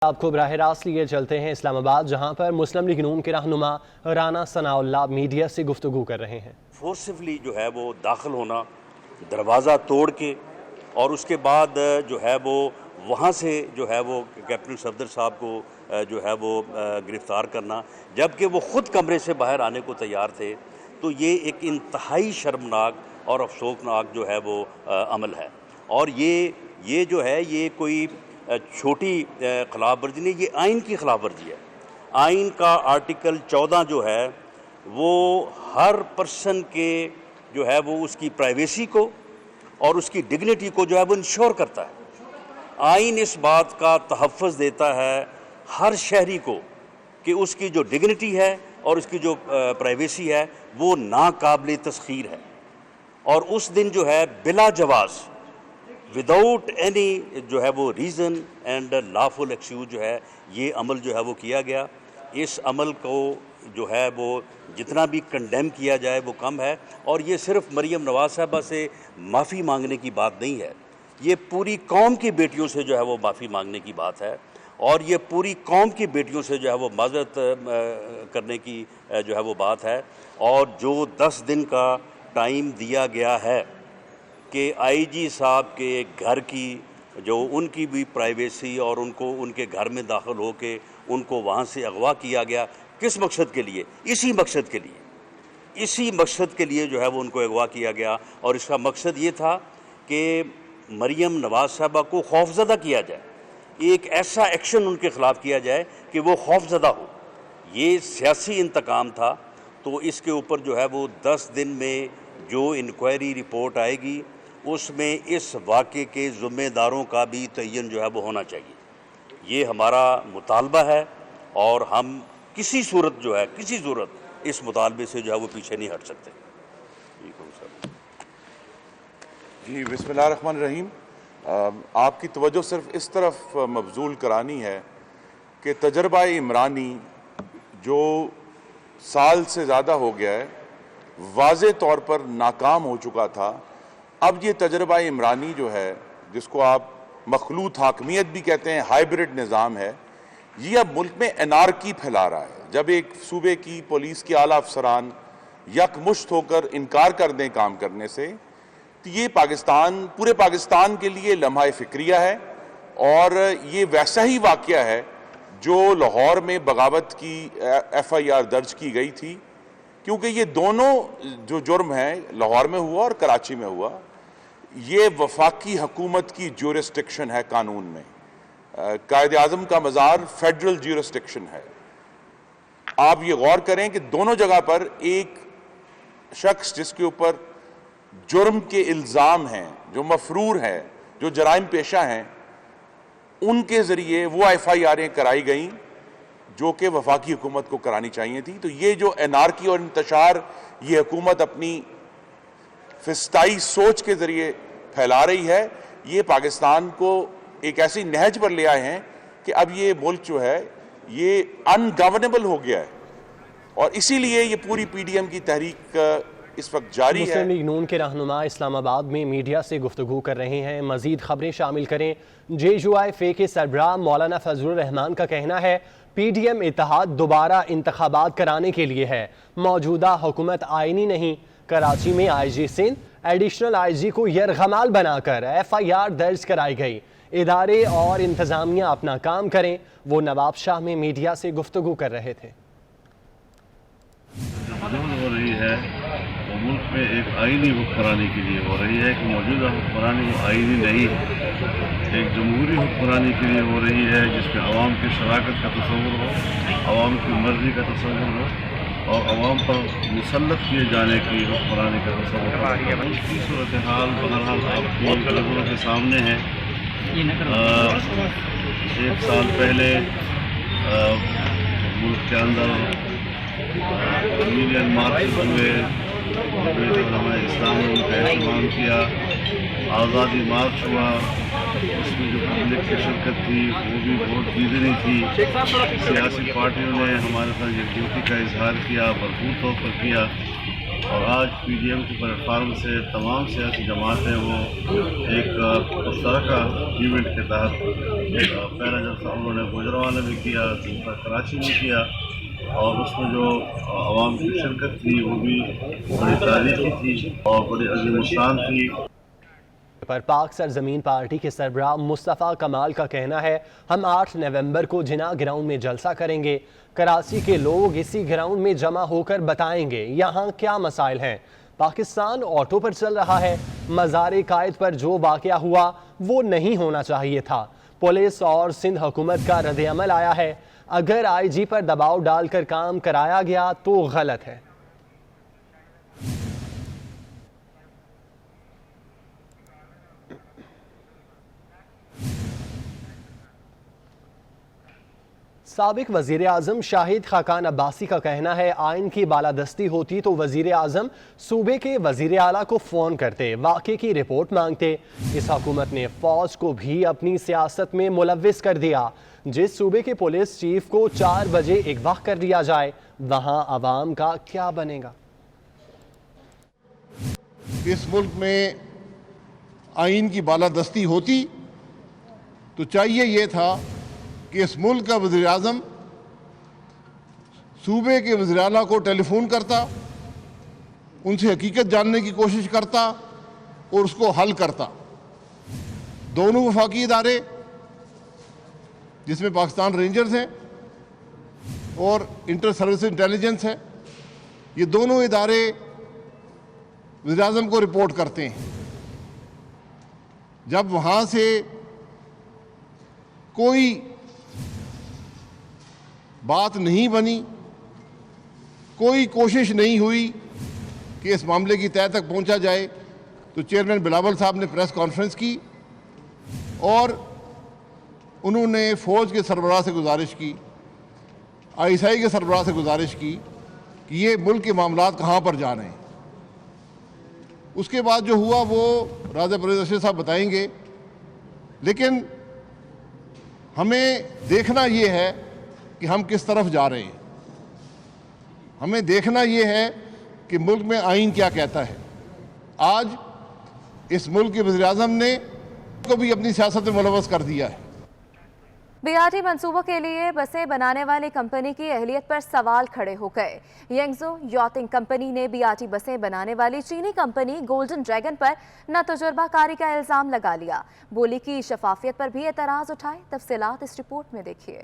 آپ کو براہ راست لیے چلتے ہیں اسلام آباد، جہاں پر مسلم لیگ نون کے رہنما رانا ثناء اللہ میڈیا سے گفتگو کر رہے ہیں۔ فورسفلی جو ہے وہ داخل ہونا، دروازہ توڑ کے، اور اس کے بعد جو ہے وہ وہاں سے جو ہے وہ کیپٹن صفدر صاحب کو جو ہے وہ گرفتار کرنا، جبکہ وہ خود کمرے سے باہر آنے کو تیار تھے، تو یہ ایک انتہائی شرمناک اور افسوسناک جو ہے وہ عمل ہے۔ اور یہ جو ہے یہ کوئی چھوٹی خلاف ورزی نہیں، یہ آئین کی خلاف ورزی ہے۔ آئین کا آرٹیکل 14 جو ہے وہ ہر پرسن کے جو ہے وہ اس کی پرائیویسی کو اور اس کی ڈگنیٹی کو جو ہے وہ انشور کرتا ہے۔ آئین اس بات کا تحفظ دیتا ہے ہر شہری کو کہ اس کی جو ڈگنیٹی ہے اور اس کی جو پرائیویسی ہے وہ ناقابل تسخیر ہے، اور اس دن جو ہے بلا جواز وداؤٹ اینی جو ہے وہ ریزن اینڈ لافل ایکسکیوز جو ہے یہ عمل جو ہے وہ کیا گیا۔ اس عمل کو جو ہے وہ جتنا بھی کنڈیم کیا جائے وہ کم ہے، اور یہ صرف مریم نواز صاحبہ سے معافی مانگنے کی بات نہیں ہے، یہ پوری قوم کی بیٹیوں سے جو ہے وہ معافی مانگنے کی بات ہے، اور یہ پوری قوم کی بیٹیوں سے جو ہے وہ معذرت کرنے کی جو ہے وہ بات ہے۔ اور جو 10 دن کا ٹائم دیا گیا ہے کہ آئی جی صاحب کے گھر کی جو ان کی بھی پرائیویسی اور ان کو ان کے گھر میں داخل ہو کے ان کو وہاں سے اغوا کیا گیا، کس مقصد کے لیے؟ اسی مقصد کے لیے جو ہے وہ ان کو اغوا کیا گیا، اور اس کا مقصد یہ تھا کہ مریم نواز صاحبہ کو خوفزدہ کیا جائے، ایک ایسا ایکشن ان کے خلاف کیا جائے کہ وہ خوفزدہ ہو۔ یہ سیاسی انتقام تھا، تو اس کے اوپر جو ہے وہ 10 دن میں جو انکوائری رپورٹ آئے گی اس میں اس واقعے کے ذمہ داروں کا بھی تعین جو ہے وہ ہونا چاہیے۔ یہ ہمارا مطالبہ ہے، اور ہم کسی صورت اس مطالبے سے جو ہے وہ پیچھے نہیں ہٹ سکتے۔ جی بسم اللہ الرحمن الرحیم۔ آپ کی توجہ صرف اس طرف مبذول کرانی ہے کہ تجربہ عمرانی جو سال سے زیادہ ہو گیا ہے، واضح طور پر ناکام ہو چکا تھا۔ اب یہ تجربہ عمرانی جو ہے، جس کو آپ مخلوط حاکمیت بھی کہتے ہیں، ہائیبرڈ نظام ہے، یہ اب ملک میں انارکی پھیلا رہا ہے۔ جب ایک صوبے کی پولیس کے اعلیٰ افسران یکمشت ہو کر انکار کر دیں کام کرنے سے، تو یہ پورے پاکستان کے لیے لمحہ فکریہ ہے، اور یہ ویسا ہی واقعہ ہے جو لاہور میں بغاوت کی FIR درج کی گئی تھی، کیونکہ یہ دونوں جو جرم ہیں لاہور میں ہوا اور کراچی میں ہوا، یہ وفاقی حکومت کی جورسڈکشن ہے قانون میں۔ قائد اعظم کا مزار فیڈرل جورسڈکشن ہے۔ آپ یہ غور کریں کہ دونوں جگہ پر ایک شخص جس کے اوپر جرم کے الزام ہیں، جو مفرور ہیں، جو جرائم پیشہ ہیں، ان کے ذریعے وہ FIRیں کرائی گئیں جو کہ وفاقی حکومت کو کرانی چاہیے تھی۔ تو یہ جو انارکی اور انتشار یہ حکومت اپنی فسطائی سوچ کے ذریعے پھیلا رہی ہے، یہ پاکستان کو ایک ایسی نہج پر لے آئے ہیں کہ اب یہ ملک جو ہے یہ ان گورنیبل ہو گیا ہے، اور اسی لیے یہ پوری PDM کی تحریک اس وقت جاری ہے۔ مسلم لیگ نون کے رہنما اسلام آباد میں میڈیا سے گفتگو کر رہے ہیں۔ مزید خبریں شامل کریں۔ JUI کے سربراہ مولانا فضل الرحمان کا کہنا ہے PDM اتحاد دوبارہ انتخابات کرانے کے لیے ہے، موجودہ حکومت آئینی نہیں۔ کراچی میں IG سندھ ایڈیشنل IG کو یرغمال بنا کر FIR درج کرائی گئی۔ ادارے اور انتظامیہ اپنا کام کریں۔ وہ نواب شاہ میں میڈیا سے گفتگو کر رہے تھے۔ ہو رہی ہے وہ ملک میں ایک آئینی حکمرانی کے لیے ہو رہی ہے، کہ موجودہ حکمرانی وہ آئینی نہیں ہے، ایک جمہوری حکمرانی کے لیے ہو رہی ہے، جس میں عوام کی شراکت کا تصور ہو، عوام کی مرضی کا تصور ہو، اور عوام پر مسلط کیے جانے کی حکمرانی کا تصور ہو۔ اس کی صورتحال بہرحال آپ کی نظروں کے سامنے ہے۔ 1 سال پہلے ملک کے اندر ملین مارچ ہوئے، علماء اسلام نے ان کا اہتمام کیا، آزادی مارچ ہوا، اس میں جو پبلک کی شرکت تھی وہ بھی بہت چیزیں تھی۔ سیاسی پارٹیوں نے ہمارے ساتھ یکجہتی کا اظہار کیا، بھرپور طور پر کیا، اور آج PDM کے پلیٹ فارم سے تمام سیاسی جماعتیں وہ ایک مشترکہ ایونٹ کے تحت پہلا جلسہ انہوں نے گوجرانوالہ میں کیا، دوسرا کراچی میں کیا، اور اس میں جو عوام کی شرکت تھی وہ بھی بڑی تاریخی تھی اور بڑی عظیم الشان تھی۔ پر پاک سرزمین پارٹی کے سربراہ مصطفیٰ کمال کا کہنا ہے ہم 8 نومبر کو جناح گراؤنڈ میں جلسہ کریں گے، کراچی کے لوگ اسی گراؤنڈ میں جمع ہو کر بتائیں گے یہاں کیا مسائل ہیں۔ پاکستان آٹو پر چل رہا ہے، مزار قائد پر جو واقعہ ہوا وہ نہیں ہونا چاہیے تھا۔ پولیس اور سندھ حکومت کا رد عمل آیا ہے، اگر IG پر دباؤ ڈال کر کام کرایا گیا تو غلط ہے۔ سابق وزیر اعظم شاہد خاقان عباسی کا کہنا ہے آئین کی بالادستی ہوتی تو وزیر اعظم صوبے کے وزیر اعلیٰ کو فون کرتے، واقعے کی رپورٹ مانگتے۔ اس حکومت نے فوج کو بھی اپنی سیاست میں ملوث کر دیا۔ جس صوبے کے پولیس چیف کو 4 بجے اغوا کر دیا جائے وہاں عوام کا کیا بنے گا؟ اس ملک میں آئین کی بالادستی ہوتی تو چاہیے یہ تھا کہ اس ملک کا وزیر اعظم صوبے کے وزیر اعلیٰ کو ٹیلی فون کرتا، ان سے حقیقت جاننے کی کوشش کرتا اور اس کو حل کرتا۔ دونوں وفاقی ادارے جس میں پاکستان رینجرز ہیں اور انٹر سروس انٹیلیجنس ہے، یہ دونوں ادارے وزیر اعظم کو رپورٹ کرتے ہیں۔ جب وہاں سے کوئی بات نہیں بنی، کوئی کوشش نہیں ہوئی کہ اس معاملے کی تہہ تک پہنچا جائے، تو چیئرمین بلاول صاحب نے پریس کانفرنس کی اور انہوں نے فوج کے سربراہ سے گزارش کی، ISI کے سربراہ سے گزارش کی کہ یہ ملک کے معاملات کہاں پر جا رہے ہیں۔ اس کے بعد جو ہوا وہ راجہ پرویز اشرف صاحب بتائیں گے، لیکن ہمیں دیکھنا یہ ہے کہ ہم کس طرف جا رہے ہیں۔ ہمیں دیکھنا یہ ہے کہ ملک میں آئین کیا کہتا ہے۔ آج اس ملک کے وزیر اعظم نے کو بھی اپنی سیاست میں ملوث کر دیا ہے۔ BRT منصوبوں کے لیے بسیں بنانے والی کمپنی کی اہلیت پر سوال کھڑے ہو گئے۔ ینگزو یاٹنگ کمپنی نے BRT بسیں بنانے والی چینی کمپنی گولڈن ڈریگن پر نا تجربہ کاری کا الزام لگا لیا۔ بولی کی شفافیت پر بھی اعتراض اٹھائے۔ تفصیلات اس رپورٹ میں دیکھیے۔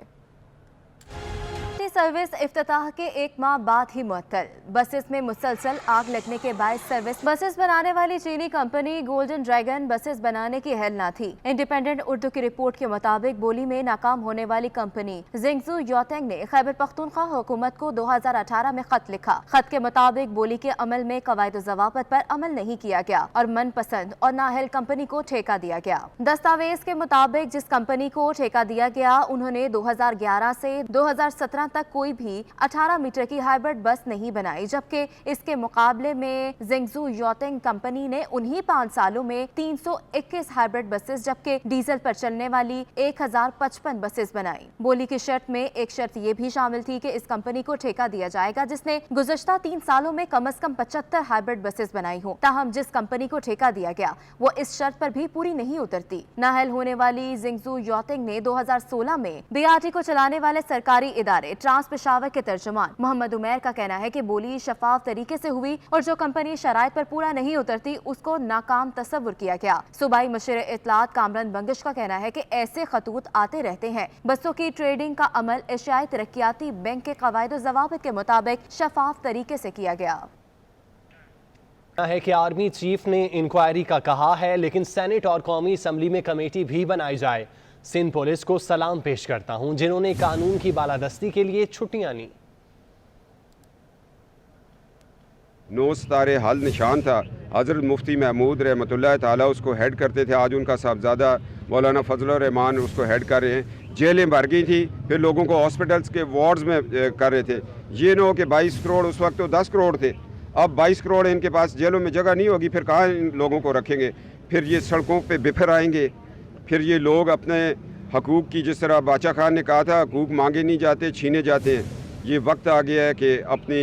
سروس افتتاح کے 1 ماہ بعد ہی معطل، بسز میں مسلسل آگ لگنے کے باعث سروس بسز بنانے والی چینی کمپنی گولڈن ڈریگن بسز بنانے کی اہل نہ تھی۔ انڈیپینڈنٹ اردو کی رپورٹ کے مطابق بولی میں ناکام ہونے والی کمپنی زنگزو یاٹنگ نے خیبر پختونخوا حکومت کو 2018 میں خط لکھا۔ خط کے مطابق بولی کے عمل میں قواعد و ضوابط پر عمل نہیں کیا گیا اور من پسند اور نااہل کمپنی کو ٹھیکہ دیا گیا۔ دستاویز کے مطابق جس کمپنی کو ٹھیکہ دیا گیا انہوں نے 2011 سے 2017 تک کوئی بھی 18 میٹر کی ہائبرڈ بس نہیں بنائی، جبکہ اس کے مقابلے میں زنگزو یاٹنگ کمپنی نے انہی 5 سالوں میں 321 ہائبرڈ بسز جبکہ ڈیزل پر چلنے والی 1055 بسز بنائی۔ بولی کی شرط میں ایک شرط یہ بھی شامل تھی کہ اس کمپنی کو ٹھیکہ دیا جائے گا جس نے گزشتہ 3 سالوں میں کم از کم 75 ہائبرڈ بسز بنائی ہوں۔ تاہم جس کمپنی کو ٹھیکہ دیا گیا وہ اس شرط پر بھی پوری نہیں اترتی۔ نااہل ہونے والی زنگزو یاٹنگ نے 2016 میں BRT کو چلانے والے سرکاری ادارے ٹرانس پشاور کے ترجمان محمد عمیر کا کہنا ہے کہ بولی شفاف طریقے سے ہوئی اور جو کمپنی شرائط پر پورا نہیں اترتی اس کو ناکام تصور کیا گیا۔ صوبائی مشیر اطلاعات کامران بنگش کا کہنا ہے کہ ایسے خطوط آتے رہتے ہیں۔ بسوں کی ٹریڈنگ کا عمل ایشیائی ترقیاتی بینک کے قواعد و ضوابط کے مطابق شفاف طریقے سے کیا گیا ہے کہ آرمی چیف نے انکوائری کا کہا ہے، لیکن سینٹ اور قومی اسمبلی میں کمیٹی بھی بنائی جائے۔ سندھ پولیس کو سلام پیش کرتا ہوں جنہوں نے قانون کی بالادستی کے لیے چھٹیاں لیں۔ 9 ستارے حل نشان تھا، حضرت مفتی محمود رحمۃ اللہ تعالیٰ اس کو ہیڈ کرتے تھے، آج ان کا صاحبزادہ مولانا فضل الرحمان اس کو ہیڈ کر رہے ہیں۔ جیلیں بھر گئی تھی، پھر لوگوں کو ہاسپٹلس کے وارڈز میں کر رہے تھے۔ یہ نہ ہو کہ 22 کروڑ اس وقت تو 10 کروڑ تھے، اب 22 کروڑ ان کے پاس جیلوں میں جگہ نہیں ہوگی، پھر کہاں ان لوگوں کو رکھیں گے؟ پھر یہ سڑکوں پہ بفر آئیں گے، پھر یہ لوگ اپنے حقوق کی، جس طرح باچا خان نے کہا تھا، حقوق مانگے نہیں جاتے چھینے جاتے ہیں۔ یہ وقت آ گیا ہے کہ اپنی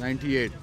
98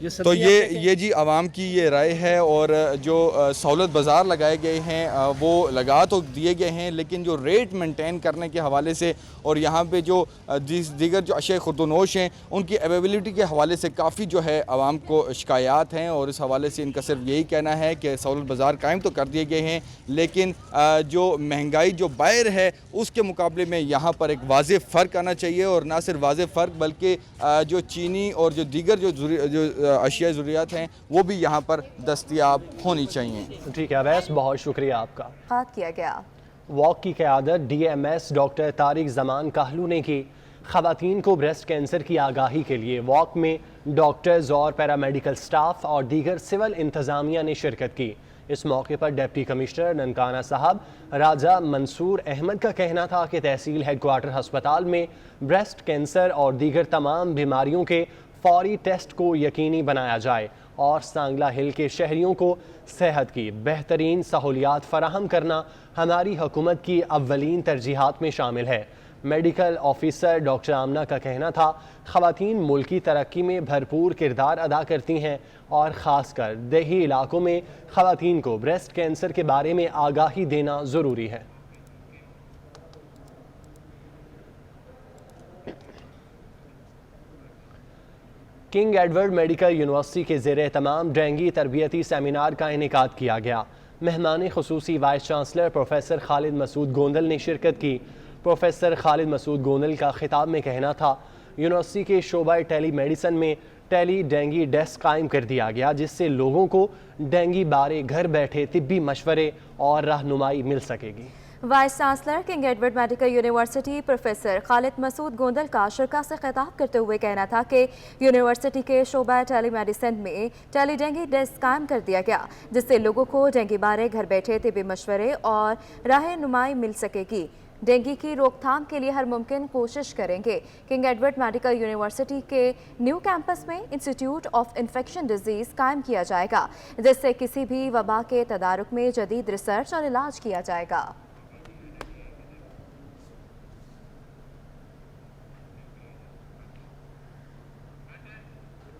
تو یہ جی عوام کی یہ رائے ہے، اور جو سہولت بازار لگائے گئے ہیں وہ لگا تو دیے گئے ہیں، لیکن جو ریٹ مینٹین کرنے کے حوالے سے اور یہاں پہ جو دیگر جو اشیاء خوردونوش ہیں ان کی اویلیبلٹی کے حوالے سے کافی جو ہے عوام کو شکایات ہیں، اور اس حوالے سے ان کا صرف یہی کہنا ہے کہ سہولت بازار قائم تو کر دیے گئے ہیں، لیکن جو مہنگائی جو باہر ہے اس کے مقابلے میں یہاں پر ایک واضح فرق آنا چاہیے، اور نہ صرف واضح فرق بلکہ جو چینی اور جو دیگر جو اشیاء ضروریات ہیں وہ بھی یہاں پر دستیاب ہونی چاہیے۔ ٹھیک ہے اویس، بہت شکریہ آپ کا۔ بات کیا گیا واک کی قیادت D M S doctor Tariq Zaman Kahlon نے کی۔ خواتین کو بریسٹ کینسر کی آگاہی کے لیے واک میں ڈاکٹرز اور پیرامیڈیکل سٹاف اور دیگر سول انتظامیہ نے شرکت کی۔ اس موقع پر ڈپٹی کمشنر ننکانہ صاحب راجہ منصور احمد کا کہنا تھا کہ تحصیل ہیڈ کوارٹر ہسپتال میں بریسٹ کینسر اور دیگر تمام بیماریوں کے فوری ٹیسٹ کو یقینی بنایا جائے اور سانگلہ ہل کے شہریوں کو صحت کی بہترین سہولیات فراہم کرنا ہماری حکومت کی اولین ترجیحات میں شامل ہے۔ میڈیکل آفیسر ڈاکٹر آمنہ کا کہنا تھا خواتین ملک کی ترقی میں بھرپور کردار ادا کرتی ہیں اور خاص کر دیہی علاقوں میں خواتین کو بریسٹ کینسر کے بارے میں آگاہی دینا ضروری ہے۔ کنگ ایڈورڈ میڈیکل یونیورسٹی کے زیر اہتمام ڈینگی تربیتی سیمینار کا انعقاد کیا گیا۔ مہمان خصوصی vice chancellor professor Khalid Masood Gondal نے شرکت کی۔ پروفیسر خالد مسعود گوندل کا خطاب میں کہنا تھا یونیورسٹی کے شعبہ ٹیلی میڈیسن میں ٹیلی ڈینگی ڈیسک قائم کر دیا گیا، جس سے لوگوں کو ڈینگی بارے گھر بیٹھے طبی مشورے اور رہنمائی مل سکے گی۔ Vice chancellor King Edward medical university professor Khalid Masood Gondal کا شرکاء سے خطاب کرتے ہوئے کہنا تھا کہ یونیورسٹی کے شعبہ ٹیلی میڈیسن میں ٹیلی ڈینگی ڈیسک قائم کر دیا گیا، جس سے لوگوں کو ڈینگی بارے گھر بیٹھے طبی مشورے اور رہنمائی مل سکے گی۔ ڈینگی کی روک تھام کے لیے ہر ممکن کوشش کریں گے۔ کنگ ایڈورڈ میڈیکل یونیورسٹی کے نیو کیمپس میں انسٹیٹیوٹ آف انفیکشن ڈیزیز قائم کیا جائے گا، جس سے کسی بھی وبا کے تدارک میں جدید ریسرچ اور علاج کیا جائے گا۔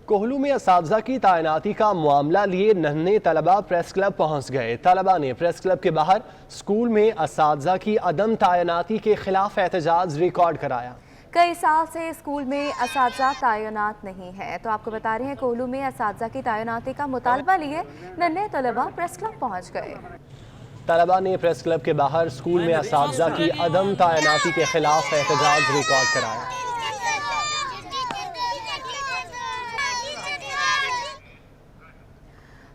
کوہلو میں اساتذہ کی تعیناتی کا معاملہ لیے ننھے طلبہ پریس کلب پہنچ گئے۔ طلبہ نے پریس کلب کے باہر اسکول میں اساتذہ کی عدم تعیناتی کے خلاف احتجاج ریکارڈ کرایا۔ کئی سال سے اسکول میں اساتذہ تعینات نہیں ہے، تو آپ کو بتا رہے ہیں کوہلو میں اساتذہ کی تعیناتی کا مطالبہ لیے ننھے طلبہ پریس کلب پہنچ گئے۔ طلبہ نے پریس کلب کے باہر اسکول میں اساتذہ کی عدم تعیناتی کے خلاف احتجاج ریکارڈ کرایا۔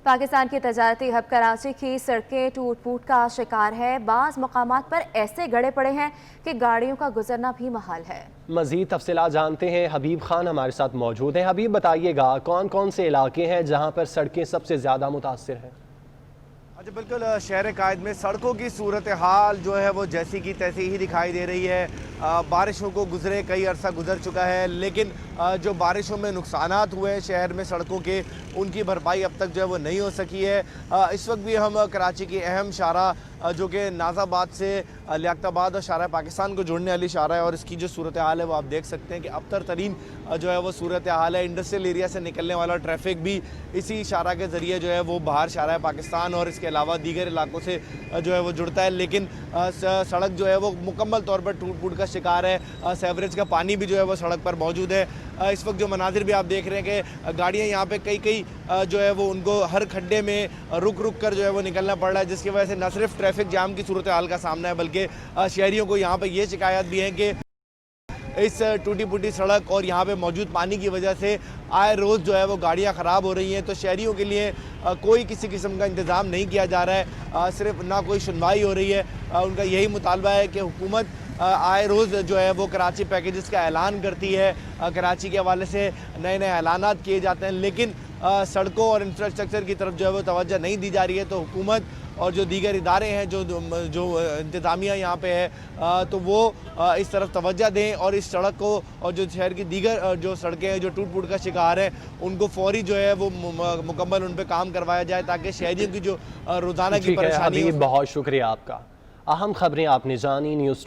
پاکستان کی تجارتی ہب کراچی کی سڑکیں ٹوٹ پھوٹ کا شکار ہے۔ بعض مقامات پر ایسے گڑھے پڑے ہیں کہ گاڑیوں کا گزرنا بھی محال ہے۔ مزید تفصیلات جانتے ہیں، حبیب خان ہمارے ساتھ موجود ہیں۔ حبیب بتائیے گا کون کون سے علاقے ہیں جہاں پر سڑکیں سب سے زیادہ متاثر ہیں؟ بالکل شہر قائد میں سڑکوں کی صورتحال جو ہے وہ جیسی کی تیسی ہی دکھائی دے رہی ہے۔ بارشوں کو گزرے کئی عرصہ گزر چکا ہے، لیکن جو بارشوں میں نقصانات ہوئے شہر میں سڑکوں کے، ان کی بھرپائی اب تک جو ہے وہ نہیں ہو سکی ہے۔ اس وقت بھی ہم کراچی کی اہم شاہراہ جو کہ ناز آباد سے لیاقت آباد اور شاہراہ پاکستان کو جوڑنے والی شاہراہ ہے، اور اس کی جو صورتحال ہے وہ آپ دیکھ سکتے ہیں کہ ابتر ترین جو ہے وہ صورتحال ہے۔ انڈسٹریل ایریا سے نکلنے والا ٹریفک بھی اسی شاہراہ کے ذریعے جو ہے وہ باہر شاہراہ پاکستان اور اس کے علاوہ دیگر علاقوں سے جو ہے وہ جڑتا ہے، لیکن سڑک جو ہے وہ مکمل طور پر ٹوٹ پھوٹ کا شکار ہے۔ سیوریج کا پانی بھی جو ہے وہ سڑک پر موجود ہے۔ اس وقت جو مناظر بھی آپ دیکھ رہے ہیں کہ گاڑیاں یہاں پہ کئی جو ہے وہ ان کو ہر کھڈے میں رک کر جو ہے وہ نکلنا پڑ رہا ہے، جس کی وجہ سے نہ صرف ٹریفک جام کی صورتحال کا سامنا ہے بلکہ شہریوں کو یہاں پہ یہ شکایت بھی ہے کہ اس ٹوٹی پھوٹی سڑک اور یہاں پہ موجود پانی کی وجہ سے آئے روز جو ہے وہ گاڑیاں خراب ہو رہی ہیں۔ تو شہریوں کے لیے کوئی کسی قسم کا انتظام نہیں کیا جا رہا ہے، صرف نہ کوئی سنوائی ہو رہی ہے۔ ان کا یہی مطالبہ ہے کہ حکومت آئے روز جو ہے وہ کراچی پیکیجز کا اعلان کرتی ہے، کراچی کے حوالے سے نئے اعلانات کیے جاتے ہیں، لیکن سڑکوں اور انفراسٹرکچر کی طرف جو ہے وہ توجہ نہیں دی جا رہی ہے۔ تو حکومت اور جو دیگر ادارے ہیں جو انتظامیہ یہاں پہ ہے تو وہ اس طرف توجہ دیں اور اس سڑک کو اور جو شہر کی دیگر جو سڑکیں ہیں جو ٹوٹ پھوٹ کا شکار ہیں ان کو فوری جو ہے وہ مکمل ان پہ کام کروایا جائے تاکہ شہریوں کی جو روزانہ کی پریشانی ہے۔ بہت شکریہ آپ کا۔ اہم خبریں آپ نے جانی۔ نیوز